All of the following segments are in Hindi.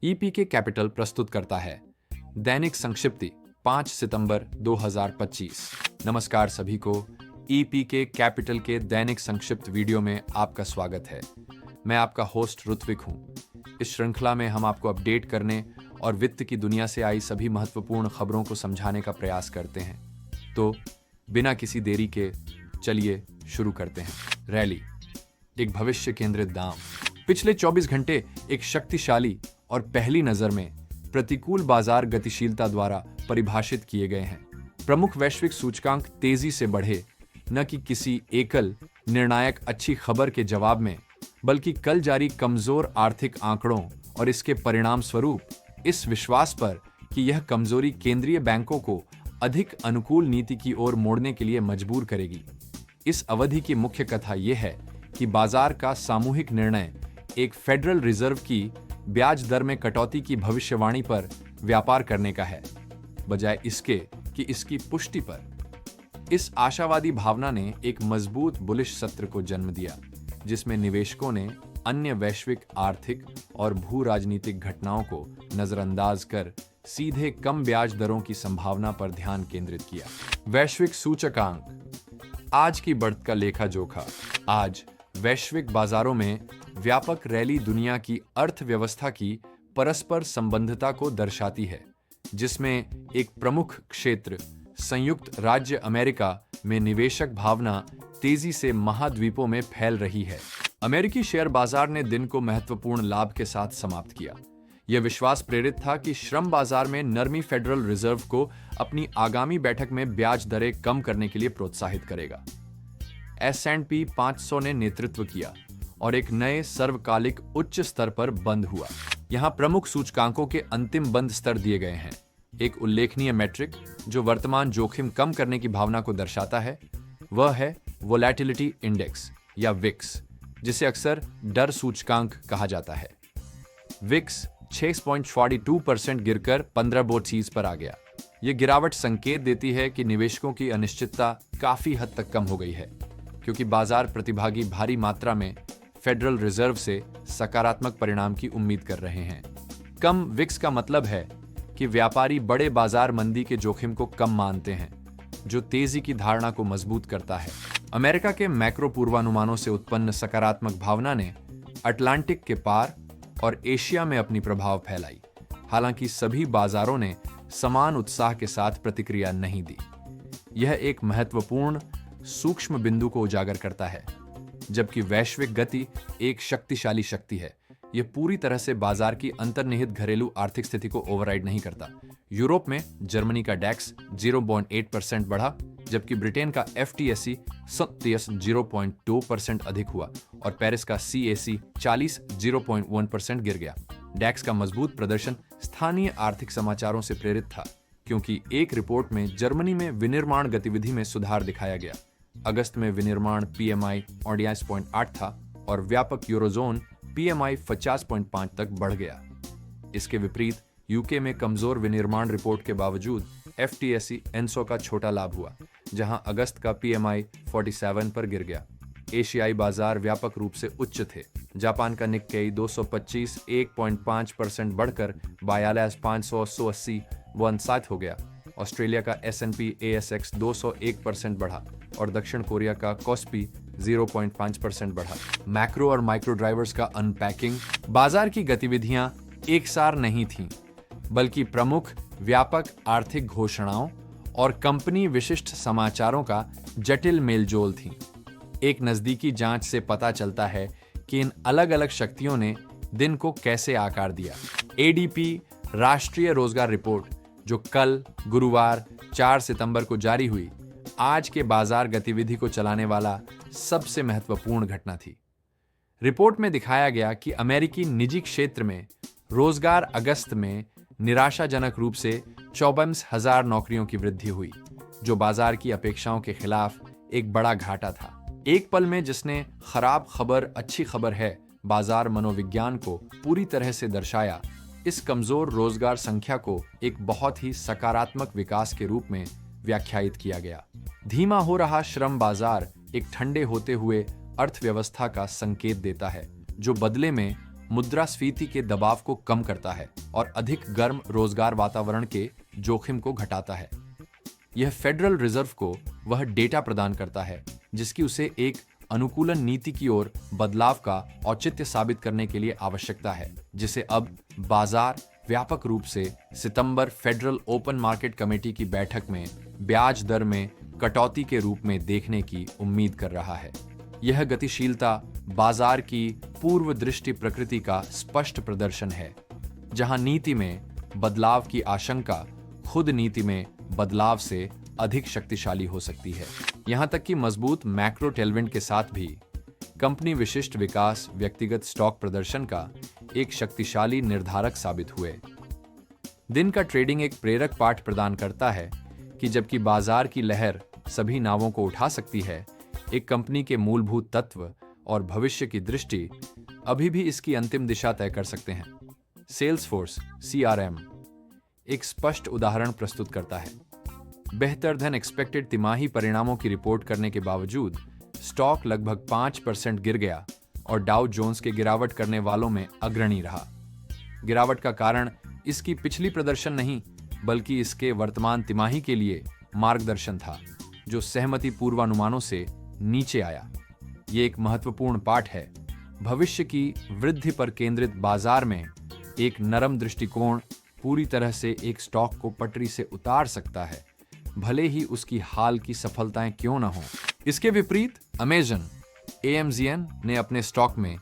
ईपीके कैपिटल प्रस्तुत करता है दैनिक संक्षिप्ति 5 सितंबर 2025। नमस्कार सभी को, ईपीके कैपिटल के दैनिक संक्षिप्त वीडियो में आपका स्वागत है। मैं आपका होस्ट ऋत्विक हूं। इस श्रृंखला में हम आपको अपडेट करने और वित्त की दुनिया से आई सभी महत्वपूर्ण खबरों को समझाने का प्रयास करते हैं। तो बिना किसी देरी के चलिए शुरू करते हैं। रैली, एक भविष्य केंद्रित दाम। पिछले 24 घंटे एक शक्तिशाली और पहली नजर में प्रतिकूल बाजार गतिशीलता द्वारा परिभाषित किए गए हैं। प्रमुख वैश्विक सूचकांक तेजी से बढ़े, न कि किसी एकल निर्णायक अच्छी खबर के जवाब में, बल्कि कल जारी कमजोर आर्थिक आंकड़ों और इसके परिणाम स्वरूप इस विश्वास पर कि यह कमजोरी केंद्रीय बैंकों को अधिक अनुकूल नीति की ओर मोड़ने के लिए मजबूर करेगी। इस अवधि की मुख्य कथा यह है कि बाजार का सामूहिक निर्णय एक फेडरल रिजर्व की ब्याज दर में कटौती की भविष्यवाणी पर व्यापार करने का है, बजाय इसके कि इसकी पुष्टि पर। इस आशावादी भावना ने एक मजबूत बुलिश सत्र को जन्म दिया, जिसमें निवेशकों ने अन्य वैश्विक आर्थिक और भू राजनीतिक घटनाओं को नजरअंदाज कर सीधे कम ब्याज दरों की संभावना पर ध्यान केंद्रित किया। वैश्विक सूचकांक, आज की बढ़त का लेखा जोखा। आज वैश्विक बाजारों में व्यापक रैली दुनिया की अर्थव्यवस्था की परस्पर संबंधता को दर्शाती है, जिसमें एक प्रमुख क्षेत्र संयुक्त राज्य अमेरिका में निवेशक भावना तेजी से महाद्वीपों में फैल रही है। अमेरिकी शेयर बाजार ने दिन को महत्वपूर्ण लाभ के साथ समाप्त किया। यह विश्वास प्रेरित था कि श्रम बाजार में नरमी फेडरल रिजर्व को अपनी आगामी बैठक में ब्याज दरें कम करने के लिए प्रोत्साहित करेगा। S&P 500 ने नेतृत्व किया और एक नए सर्वकालिक उच्च स्तर पर बंद हुआ। यहां प्रमुख सूचकांकों के अंतिम बंद स्तर दिए गए हैं। एक उल्लेखनीय मैट्रिक जो वर्तमान जोखिम कम करने की भावना को दर्शाता है, वह है वोलेटिलिटी इंडेक्स या विक्स, जिसे अक्सर डर सूचकांक कहा जाता है। विक्स 6.42% गिरकर 15 पर आ गया। यह गिरावट संकेत देती है कि निवेशकों की अनिश्चितता काफी हद तक कम हो गई है, क्योंकि बाजार प्रतिभागी भारी मात्रा में फेडरल रिजर्व से सकारात्मक परिणाम की उम्मीद कर रहे हैं। कम विक्स का मतलब है कि व्यापारी बड़े बाजार मंदी के जोखिम को कम मानते हैं, जो तेजी की धारणा को मजबूत करता है। अमेरिका के मैक्रो पूर्वानुमानों से उत्पन्न सकारात्मक भावना ने अटलांटिक के पार और एशिया में अपनी प्रभाव फैलाई। हालांकि सभी बाजारों ने समान उत्साह के साथ प्रतिक्रिया नहीं दी। यह एक महत्वपूर्ण सूक्ष्म बिंदु को उजागर करता है। जबकि वैश्विक गति एक शक्तिशाली शक्ति है, यह पूरी तरह से बाजार की अंतर्निहित घरेलू आर्थिक स्थिति को ओवरराइड नहीं करता। यूरोप में जर्मनी का डैक्स 0.8% बढ़ा, जबकि ब्रिटेन का FTSE 0.2% अधिक हुआ और पेरिस का CAC 40 0.1% गिर गया। डैक्स का मजबूत प्रदर्शन स्थानीय आर्थिक समाचारों से प्रेरित था, क्योंकि एक रिपोर्ट में जर्मनी में विनिर्माण गतिविधि में सुधार दिखाया गया। अगस्त में विनिर्माण PMI 49.8 था और व्यापक यूरोजोन PMI 50.5 तक बढ़ गया। इसके विपरीत यूके में कमजोर विनिर्माण रिपोर्ट के बावजूद FTSE ENSO का छोटा लाभ हुआ, जहां अगस्त का PMI 47 पर गिर गया। एशियाई बाजार व्यापक रूप से उच्च थे। जापान का निक्केई 225 1.5% बढ़कर 42,580 हो गया। ऑस्ट्रेलिया का S&P ASX 201% बढ़ा और दक्षिण कोरिया का कॉस्पी 0.5% बढ़ा। मैक्रो और माइक्रो ड्राइवर्स का अनपैकिंग। बाजार की गतिविधियां एकसार नहीं थीं, बल्कि प्रमुख व्यापक आर्थिक घोषणाओं और कंपनी विशिष्ट समाचारों का जटिल मेलजोल थी। एक नजदीकी जांच से पता चलता है कि इन अलग अलग शक्तियों ने दिन को कैसे आकार दिया। ADP राष्ट्रीय रोजगार रिपोर्ट, जो कल गुरुवार 4 सितंबर को जारी हुई, आज के बाजार गतिविधि को चलाने वाला सबसे महत्वपूर्ण घटना थी। रिपोर्ट में दिखाया गया कि अमेरिकी निजी क्षेत्र में रोजगार अगस्त में निराशाजनक रूप से 54,000 नौकरियों की वृद्धि हुई, जो बाजार की अपेक्षाओं के खिलाफ एक बड़ा घाटा था। एक पल में जिसने खराब खबर अच्छी खबर है बाजार मनोविज्ञान को पूरी तरह से दर्शाया, इस कमजोर रोजगार संख्या को एक बहुत ही सकारात्मक विकास के रूप में व्याख्यायित किया गया। धीमा हो रहा श्रम बाजार एक ठंडे होते हुए अर्थव्यवस्था का संकेत देता है, जो बदले में मुद्रास्फीति के दबाव को कम करता है और अधिक गर्म रोजगार वातावरण के जोखिम को घटाता है। यह फेडरल रिजर्व को वह डेटा प्रदान करता है जिसकी उसे एक अनुकूलन नीति की ओर बदलाव का औचित्य साबित करने के लिए आवश्यकता है, जिसे अब बाजार व्यापक रूप से सितंबर फेडरल ओपन मार्केट कमेटी की बैठक में ब्याज दर में कटौती के रूप में देखने की उम्मीद कर रहा है। यह गतिशीलता बाजार की पूर्व दृष्टि प्रकृति का स्पष्ट प्रदर्शन है, जहां नीति में बदलाव की आशंका खुद नीति में बदलाव से अधिक शक्तिशाली हो सकती है। यहां तक कि मजबूत मैक्रो टेलविंड के साथ भी कंपनी विशिष्ट विकास व्यक्तिगत स्टॉक प्रदर्शन का एक शक्तिशाली निर्धारक साबित हुए। दिन का ट्रेडिंग एक प्रेरक पाठ प्रदान करता है कि जबकि बाजार की लहर सभी नावों को उठा सकती है, एक कंपनी के मूलभूत तत्व और भविष्य की दृष्टि अभी भी इसकी अंतिम दिशा तय कर सकते हैं। सेल्सफोर्स CRM एक स्पष्ट उदाहरण प्रस्तुत करता है। बेहतर धन एक्सपेक्टेड तिमाही परिणामों की रिपोर्ट करने के बावजूद स्टॉक लगभग 5% गिर गया और डाउ जोन्स के गिरावट करने वालों में अग्रणी रहा। गिरावट का कारण इसकी पिछली प्रदर्शन नहीं, बल्कि इसके वर्तमान तिमाही के लिए मार्गदर्शन था, जो सहमति पूर्वानुमानों से नीचे आया। ये एक महत्वपूर्ण पाठ है। भविष्य की वृद्धि पर केंद्रित बाजार में एक नरम दृष्टिकोण पूरी तरह से एक स्टॉक को पटरी से उतार सकता है, भले ही उसकी हाल की सफलताएं क्यों न हों। इसके विपरीत अमेजन AMZN ने अपने स्टॉक में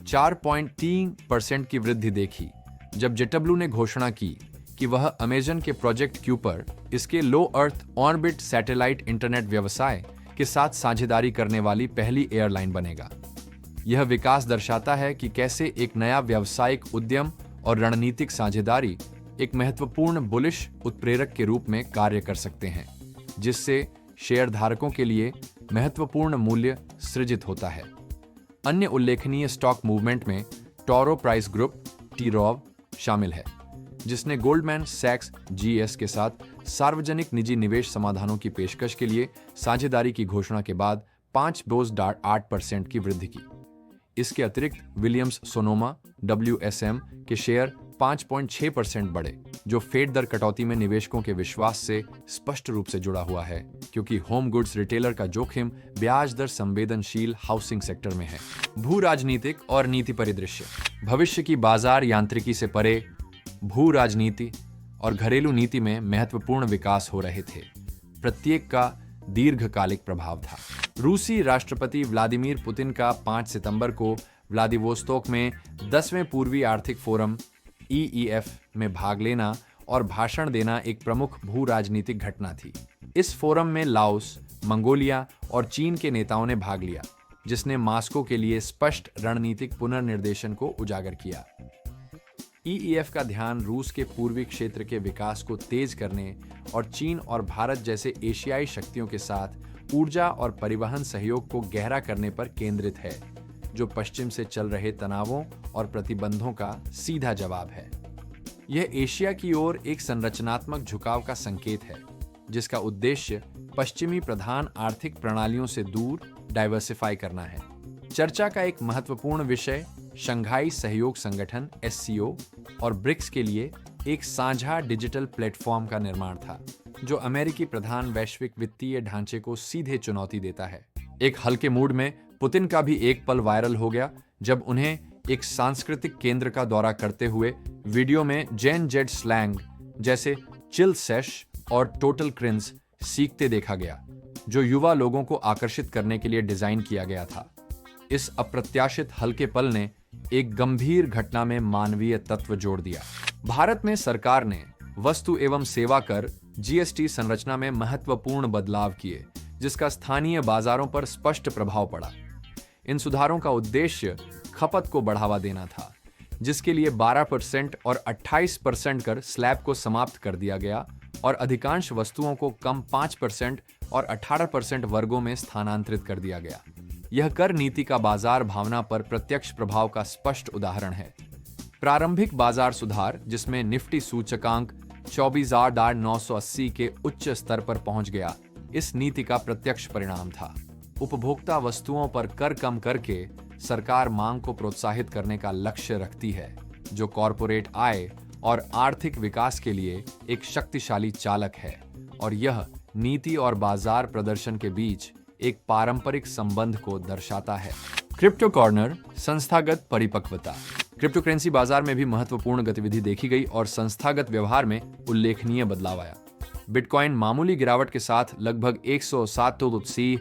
4.3% की वृद्धि देखी, जब JW ने घोषणा की कि वह अमेजन के प्रोजेक्ट क्यू पर इसके लो अर्थ ऑर्बिट सैटेलाइट इंटरनेट व्यवसाय के साथ साझेदारी करने वाली पहली एयरलाइन बनेगा। यह विकास दर्शाता है कि कैसे एक नया व्यावसायिक उद्यम और रणनीतिक साझेदारी एक महत्वपूर्ण बुलिश उत्प्रेरक के रूप में कार्य कर सकते हैं, जिससे शेयरधारकों के लिए महत्वपूर्ण मूल्य सृजित होता है। अन्य उल्लेखनीय स्टॉक मूवमेंट में टोरो प्राइस ग्रुप TROV शामिल है, जिसने गोल्डमैन सैक्स GS के साथ सार्वजनिक निजी निवेश समाधानों की पेशकश के लिए साझेदारी की घोषणा के बाद 5.8% की वृद्धि की। इसके अतिरिक्त विलियम्स सोनोमा WSM के शेयर 5.6% बढ़े, जो फेड दर कटौती में निवेशकों के विश्वास से स्पष्ट रूप से जुड़ा हुआ है, क्योंकि होम गुड्स रिटेलर का जोखिम ब्याज दर संवेदनशील हाउसिंग सेक्टर में है। भू राजनीतिक और नीति परिदृश्य। भविष्य की बाजार यांत्रिकी से परे भू राजनीति और घरेलू नीति में महत्वपूर्ण विकास हो रहे थे। प्रत्येक का दीर्घकालिक प्रभाव था। रूसी राष्ट्रपति व्लादिमीर पुतिन का 5 सितंबर को व्लादिवोस्तोक में 10वें पूर्वी आर्थिक फोरम EEF में भाग लेना और भाषण देना एक प्रमुख भू राजनीतिक घटना थी। इस फोरम में लाओस, मंगोलिया और चीन के नेताओं ने भाग लिया, जिसने मास्को के लिए स्पष्ट रणनीतिक पुनर्निर्देशन को उजागर किया। EEF का ध्यान रूस के पूर्वी क्षेत्र के विकास को तेज करने और चीन और भारत जैसे एशियाई शक्तियों के साथ ऊर्जा और परिवहन सहयोग को गहरा करने पर केंद्रित है, जो पश्चिम से चल रहे तनावों और प्रतिबंधों का सीधा जवाब है। यह एशिया की ओर एक संरचनात्मक झुकाव का संकेत है, जिसका उद्देश्य पश्चिमी प्रधान आर्थिक प्रणालियों से दूर डाइवर्सिफाई करना है। चर्चा का एक महत्वपूर्ण विषय शंघाई सहयोग संगठन SCO और ब्रिक्स के लिए एक साझा डिजिटल प्लेटफॉर्म का निर्माण था, जो अमेरिकी प्रधान वैश्विक वित्तीय ढांचे को सीधे चुनौती देता है। एक हल्के मूड में पुतिन का भी एक पल वायरल हो गया, जब उन्हें एक सांस्कृतिक केंद्र का दौरा करते हुए वीडियो में जेन जेड स्लैंग जैसे चिल सेश और टोटल क्रिंस सीखते देखा गया, जो युवा लोगों को आकर्षित करने के लिए डिजाइन किया गया था। इस अप्रत्याशित हल्के पल ने एक गंभीर घटना में मानवीय तत्व जोड़ दिया। भारत में सरकार ने वस्तु एवं सेवा कर GST संरचना में महत्वपूर्ण बदलाव किए, जिसका स्थानीय बाजारों पर स्पष्ट प्रभाव पड़ा। इन सुधारों का उद्देश्य खपत को बढ़ावा देना था, जिसके लिए 12% और 28% कर स्लैब को समाप्त कर दिया गया और अधिकांश वस्तुओं को कम 5% और 18% वर्गों में स्थानांतरित कर दिया गया। यह कर नीति का बाजार भावना पर प्रत्यक्ष प्रभाव का स्पष्ट उदाहरण है। प्रारंभिक बाजार सुधार, जिसमें निफ्टी सूचकांक 24,980 के उच्च स्तर पर पहुंच गया, इस नीति का प्रत्यक्ष परिणाम था। उपभोक्ता वस्तुओं पर कर कम करके सरकार मांग को प्रोत्साहित करने का लक्ष्य रखती है, जो कॉरपोरेट आय और आर्थिक विकास के लिए एक शक्तिशाली चालक है, और यह नीति और बाजार प्रदर्शन के बीच एक पारंपरिक संबंध को दर्शाता है। क्रिप्टो कॉर्नर, संस्थागत परिपक्वता। क्रिप्टो करेंसी बाजार में भी महत्वपूर्ण गतिविधि देखी गई और संस्थागत व्यवहार में उल्लेखनीय बदलाव आया। बिटकॉइन मामूली गिरावट के साथ लगभग 107 से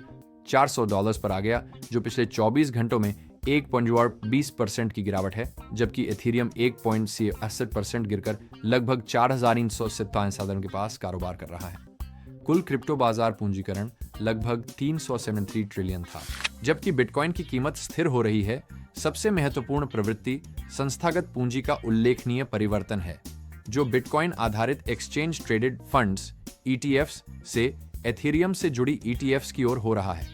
$400 पर आ गया, जो पिछले 24 घंटों में 1.20% की गिरावट है, जबकि एथीरियम 1.80% गिरकर लगभग 4,957 के पास कारोबार कर रहा है। कुल क्रिप्टो बाजार पूंजीकरण लगभग 373 ट्रिलियन था, जबकि बिटकॉइन की कीमत स्थिर हो रही है। सबसे महत्वपूर्ण प्रवृत्ति संस्थागत पूंजी का उल्लेखनीय परिवर्तन है, जो बिटकॉइन आधारित एक्सचेंज ट्रेडेड फंड्स ETFs से एथीरियम से जुड़ी ETFs की ओर हो रहा है।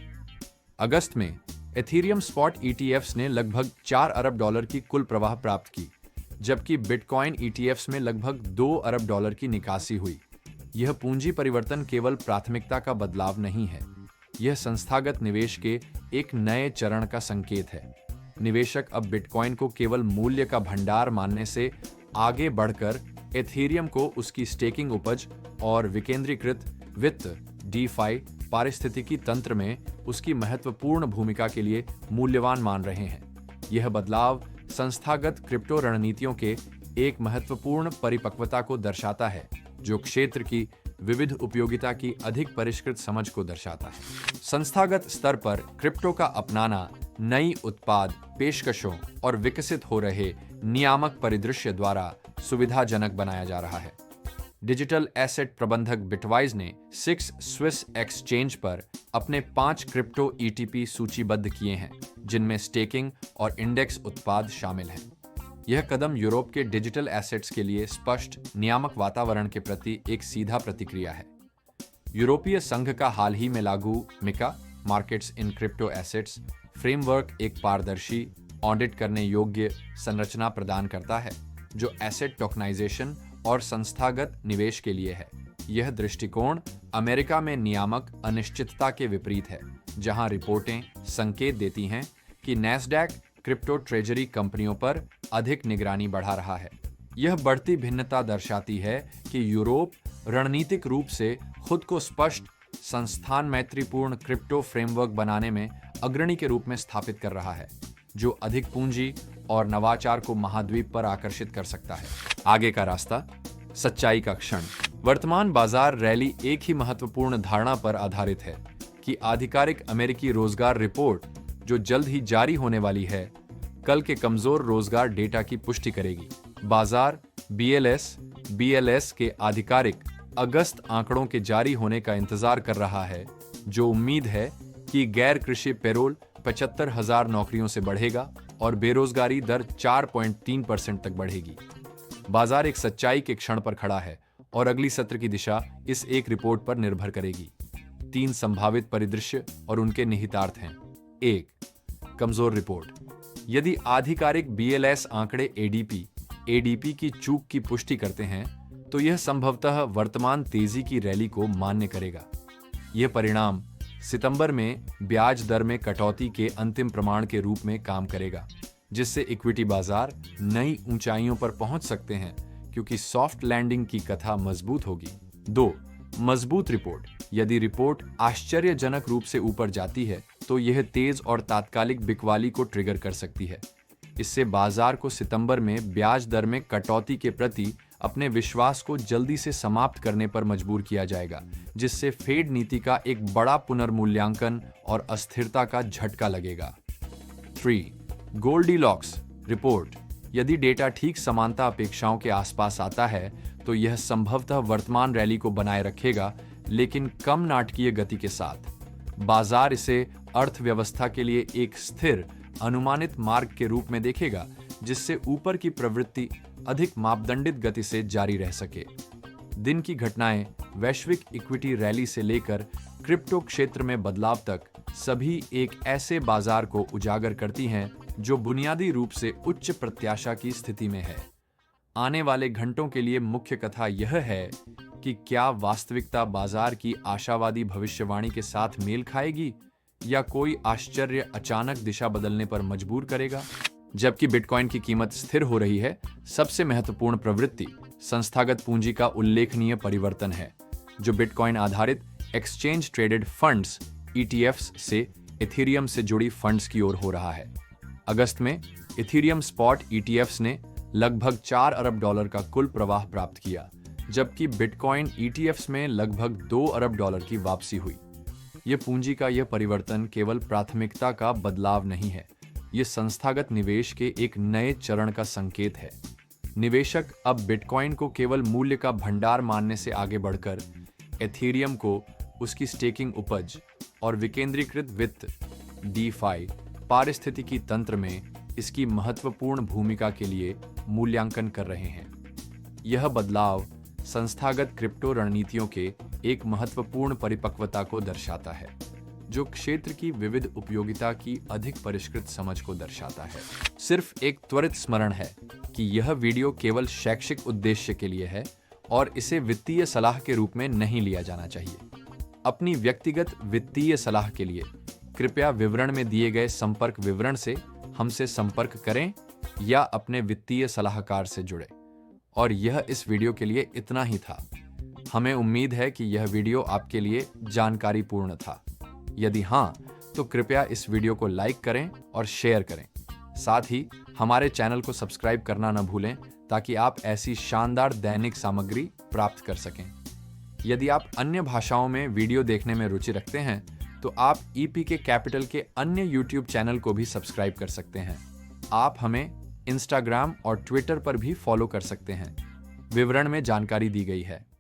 अगस्त में एथीरियम स्पॉट ETFs ने लगभग $4 अरब की कुल प्रवाह प्राप्त की, जबकि बिटकॉइन ETFs में लगभग $2 अरब की निकासी हुई। यह पूंजी परिवर्तन केवल प्राथमिकता का बदलाव नहीं है, यह संस्थागत निवेश के एक नए चरण का संकेत है। निवेशक अब बिटकॉइन को केवल मूल्य का भंडार मानने से आगे बढ़कर एथीरियम को उसकी स्टेकिंग उपज और विकेंद्रीकृत वित्त DeFi पारिस्थितिकी तंत्र में उसकी महत्वपूर्ण भूमिका के लिए मूल्यवान मान रहे हैं। यह बदलाव संस्थागत क्रिप्टो रणनीतियों के एक महत्वपूर्ण परिपक्वता को दर्शाता है, जो क्षेत्र की विविध उपयोगिता की अधिक परिष्कृत समझ को दर्शाता है। संस्थागत स्तर पर क्रिप्टो का अपनाना नई उत्पाद पेशकशों और विकसित हो रहे नियामक परिदृश्य द्वारा सुविधाजनक बनाया जा रहा है। डिजिटल एसेट प्रबंधक बिटवाइज ने 6 स्विस एक्सचेंज पर अपने 5 क्रिप्टो ETP सूचीबद्ध किए हैं, जिनमें स्टेकिंग और इंडेक्स उत्पाद शामिल हैं। यह कदम यूरोप के डिजिटल एसेट्स के लिए स्पष्ट नियामक वातावरण के प्रति एक सीधा प्रतिक्रिया है। यूरोपीय संघ का हाल ही में लागू MiCA markets in crypto assets framework एक पारदर्शी, ऑडिट करने योग्य संरचना प्रदान करता है, जो एसेट टोकनाइजेशन और संस्थागत निवेश के लिए है। यह दृष्टिकोण अमेरिका में नियामक अनिश्चितता के विपरीत है, जहां रिपोर्टें संकेत देती हैं कि नैस्डैक क्रिप्टो ट्रेजरी कंपनियों पर अधिक निगरानी बढ़ा रहा है। यह बढ़ती भिन्नता दर्शाती है कि यूरोप रणनीतिक रूप से खुद को स्पष्ट, संस्थान मैत्रीपूर्ण क्रिप्टो फ्रेमवर्क बनाने में अग्रणी के रूप में स्थापित कर रहा है, जो अधिक पूंजी और नवाचार को महाद्वीप पर आकर्षित कर सकता है। आगे का रास्ता, सच्चाई का क्षण। वर्तमान बाजार रैली एक ही महत्वपूर्ण धारणा पर आधारित है कि आधिकारिक अमेरिकी रोजगार रिपोर्ट, जो जल्द ही जारी होने वाली है, कल के कमजोर रोजगार डेटा की पुष्टि करेगी। बाजार BLS के आधिकारिक अगस्त आंकड़ों के जारी होने का इंतजार कर रहा है, जो उम्मीद है कि गैर कृषि पेरोल 75,000 नौकरियों से बढ़ेगा और बेरोजगारी दर 4.3% तक बढ़ेगी। बाजार एक सच्चाई के क्षण पर खड़ा है और अगली सत्र की दिशा इस एक रिपोर्ट पर निर्भर करेगी। 3 संभावित परिदृश्य और उनके निहितार्थ हैं। 1. कमजोर रिपोर्ट। यदि आधिकारिक BLS आंकड़े ADP की चूक की पुष्टि करते हैं, तो यह संभवतः वर्तमान तेजी की रैली को मान्य करेगा। यह परिणाम सितंबर में ब्याज दर में कटौती के अंतिम प्रमाण के रूप में काम करेगा, जिससे इक्विटी बाजार नई ऊंचाइयों पर पहुंच सकते हैं, क्योंकि सॉफ्ट लैंडिंग की कथा मजबूत होगी। 2. मजबूत रिपोर्ट। यदि रिपोर्ट आश्चर्यजनक रूप से ऊपर जाती है, तो यह तेज और तात्कालिक बिकवाली को ट्रिगर कर सकती है। इससे बाजार को सितंबर में ब्याज दर में कटौती के प्रति अपने विश्वास को जल्दी से समाप्त करने पर मजबूर किया जाएगा, जिससे फेड नीति का एक बड़ा पुनर्मूल्यांकन और अस्थिरता का झटका लगेगा। 3. Goldilocks report. यदि डेटा ठीक समानता अपेक्षाओं के आसपास आता है, तो यह संभवतः वर्तमान रैली को बनाए रखेगा, लेकिन कम नाटकीय गति के साथ। बाजार इसे अर्थव्यवस्था के लिए एक स्थिर, अनुमानित मार्ग के रूप में देखेगा, जिससे ऊपर की प्रवृत्ति अधिक मापदंडित गति से जारी रह सके। दिन की घटनाएं वैश्विक इक्विटी रैली से लेकर क्रिप्टो क्षेत्र में बदलाव तक सभी एक ऐसे बाजार को उजागर करती हैं जो बुनियादी रूप से उच्च प्रत्याशा की स्थिति में है। आने वाले घंटों के लिए मुख्य कथा यह है कि क्या वास्तविकता बाजार की आशावादी भविष्यवाणी के साथ मेल खाएगी, या कोई आश्चर्य अचानक दिशा बदलने पर मजबूर करेगा? जबकि बिटकॉइन की कीमत स्थिर हो रही है, सबसे महत्वपूर्ण प्रवृत्ति संस्थागत पूंजी का उल्लेखनीय परिवर्तन है, जो बिटकॉइन आधारित एक्सचेंज ट्रेडेड फंड्स ETFs से इथेरियम से जुड़ी फंड्स की ओर हो रहा है। अगस्त में इथेरियम स्पॉट ETFs ने लगभग $4 अरब का कुल प्रवाह प्राप्त किया, जबकि बिटकॉइन ETFs में लगभग $2 अरब की वापसी हुई। यह पूंजी का यह परिवर्तन केवल प्राथमिकता का बदलाव नहीं है, यह संस्थागत निवेश के एक नए चरण का संकेत है। निवेशक अब बिटकॉइन को केवल मूल्य का भंडार मानने से आगे बढ़कर एथेरियम को उसकी स्टेकिंग उपज और विकेंद्रीकृत वित्त DeFi पारिस्थितिकी तंत्र में इसकी महत्वपूर्ण भूमिका के लिए मूल्यांकन कर रहे हैं। यह बदलाव संस्थागत क्रिप्टो रणनीतियों के एक महत्वपूर्ण परिपक्वता को दर्शाता है, जो क्षेत्र की विविध उपयोगिता की अधिक परिष्कृत समझ को दर्शाता है। सिर्फ एक त्वरित स्मरण है कि यह वीडियो केवल शैक्षिक उद्देश्य के लिए है और इसे वित्तीय सलाह के रूप में नहीं लिया जाना चाहिए। अपनी व्यक्तिगत वित्तीय सलाह के लिए कृपया विवरण में दिए गए संपर्क विवरण से हमसे संपर्क करें या अपने वित्तीय सलाहकार से जुड़ें। और यह इस वीडियो के लिए इतना ही था। हमें उम्मीद है कि यह वीडियो आपके लिए जानकारीपूर्ण था। यदि हाँ, तो कृपया इस वीडियो को लाइक करें और शेयर करें। साथ ही हमारे चैनल को सब्सक्राइब करना न भूलें, ताकि आप ऐसी शानदार दैनिक सामग्री प्राप्त कर सकें। यदि आप अन्य भाषाओं में वीडियो देखने में रुचि रखते हैं, तो आप EPK कैपिटल के अन्य YouTube चैनल को भी सब्सक्राइब कर सकते हैं। आप हमें Instagram और Twitter पर भी फॉलो कर सकते हैं। विवरण में जानकारी दी गई है।